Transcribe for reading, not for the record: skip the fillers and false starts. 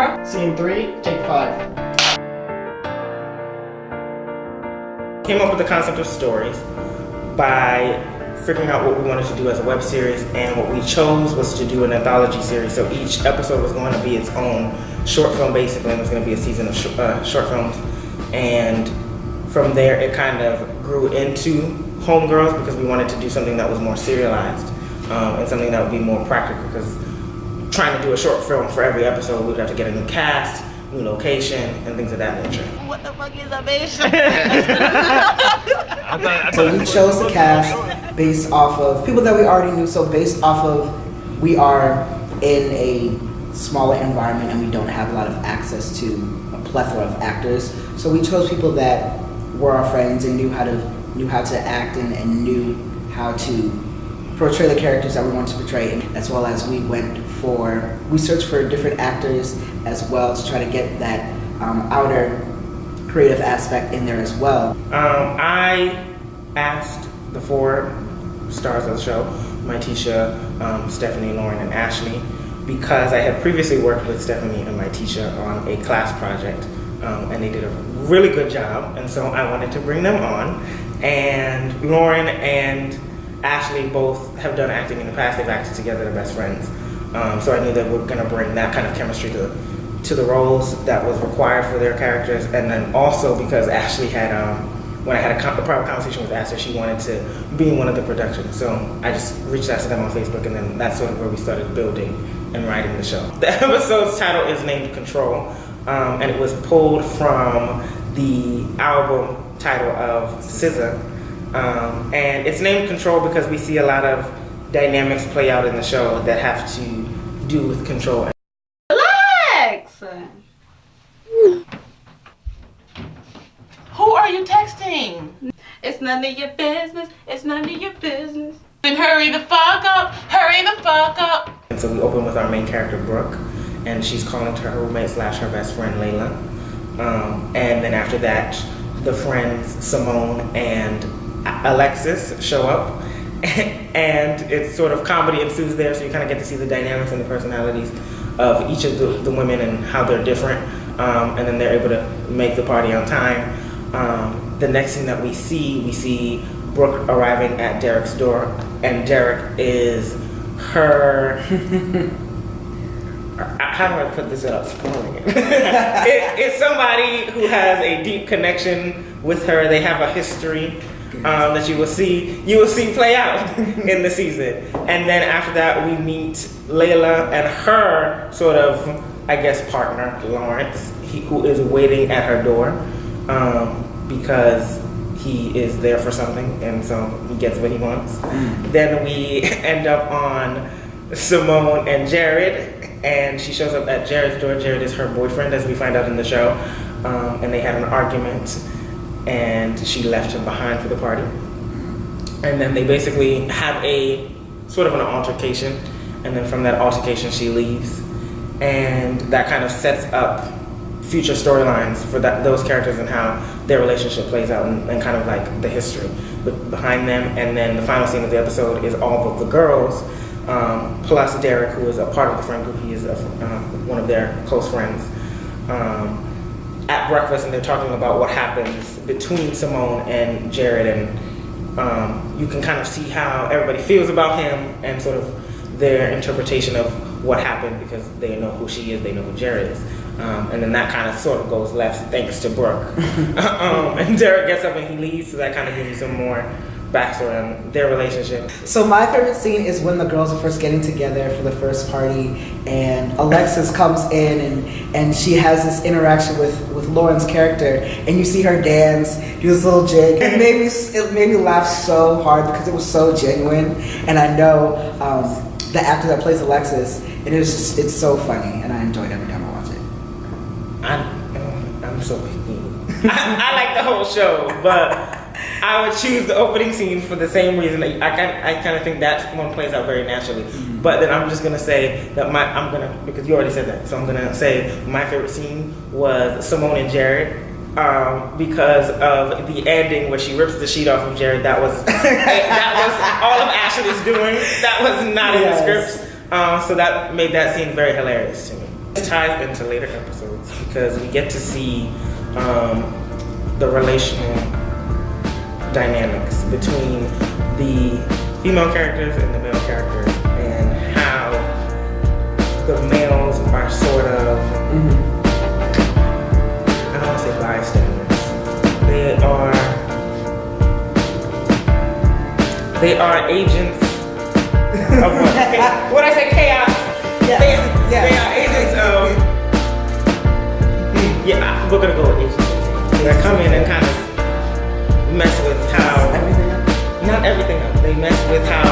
camera. Scene 3, take 5. Came up with the concept of stories by figuring out what we wanted to do as a web series, and what we chose was to do an anthology series. So each episode was going to be its own short film, basically, and it was going to be a season of short films. And from there, it kind of grew into Homegirls because we wanted to do something that was more serialized and something that would be more practical. Because trying to do a short film for every episode, we'd have to get a new cast, new location, and things of that nature. What the fuck is a bitch? So we chose the cast based off of people that we already knew. So based off of, we are in a smaller environment and we don't have a lot of access to a plethora of actors. So we chose people that were our friends and knew how to act and knew how to portray the characters that we wanted to portray, as well as we searched for different actors as well to try to get that outer creative aspect in there as well. I asked the 4 stars of the show, Mytisha, Stephanie, Lauren, and Ashley, because I had previously worked with Stephanie and Mytisha on a class project, and they did a really good job, and so I wanted to bring them on. And Lauren and Ashley both have done acting in the past. They've acted together, they're best friends. So I knew that we were going to bring that kind of chemistry to the roles that was required for their characters. And then also because Ashley had, when I had a private conversation with Ashley, she wanted to be in one of the productions. So I just reached out to them on Facebook, and then that's sort of where we started building and writing the show. The episode's title is named Control, and it was pulled from the album title of SZA. And it's named Control because we see a lot of dynamics play out in the show that have to do with control. Relax! Who are you texting? It's none of your business. It's none of your business. Then hurry the fuck up. Hurry the fuck up. And so we open with our main character, Brooke, and she's calling to her roommate / her best friend, Layla. And then after that, the friends Simone and Alexis show up, and it's sort of comedy ensues there, so you kind of get to see the dynamics and the personalities of each of the women and how they're different, and then they're able to make the party on time. The next thing that we see Brooke arriving at Derek's door, and Derek is her how do I put this without spoiling it? It's somebody who has a deep connection with her. They have a history that you will see play out in the season. And then after that, we meet Layla and her sort of, I guess, partner, Lawrence, who is waiting at her door because he is there for something, and so he gets what he wants. Then we end up on Simone and Jared, and she shows up at Jared's door. Jared is her boyfriend, as we find out in the show, and they had an argument, and she left him behind for the party. And then they basically have a sort of an altercation, and then from that altercation she leaves, and that kind of sets up future storylines for those characters and how their relationship plays out, and kind of like the history behind them. And then the final scene of the episode is all of the girls, plus Derek, who is a part of the friend group. He is one of their close friends, at breakfast, and they're talking about what happens between Simone and Jared, and you can kind of see how everybody feels about him and sort of their interpretation of what happened, because they know who she is, they know who Jared is. And then that kind of sort of goes left thanks to Brooke. And Derek gets up and he leaves, so that kind of gives you some more backstory on their relationship. So my favorite scene is when the girls are first getting together for the first party, and Alexis comes in and she has this interaction with Lauren's character, and you see her dance, do this little jig. It made me laugh so hard because it was so genuine, and I know the actor that plays Alexis, and it's so funny, and I enjoy it every time I watch it. I'm so picky. I like the whole show, but I would choose the opening scene for the same reason. I kind of think that one plays out very naturally. Mm-hmm. But then I'm just gonna say that because you already said that, so I'm gonna say my favorite scene was Simone and Jared, because of the ending where she rips the sheet off of Jared. That was all of Ashley's doing. That was not in the script. So that made that scene very hilarious to me. It ties into later episodes because we get to see the relational dynamics between the female characters and the male characters, and how the males are sort of, I don't want to say bystanders. They are agents of what? What I say, chaos. Yes. They are agents of. We're gonna go with agents. They come in and kind of mess with how. Everything else. Not everything else. They mess with how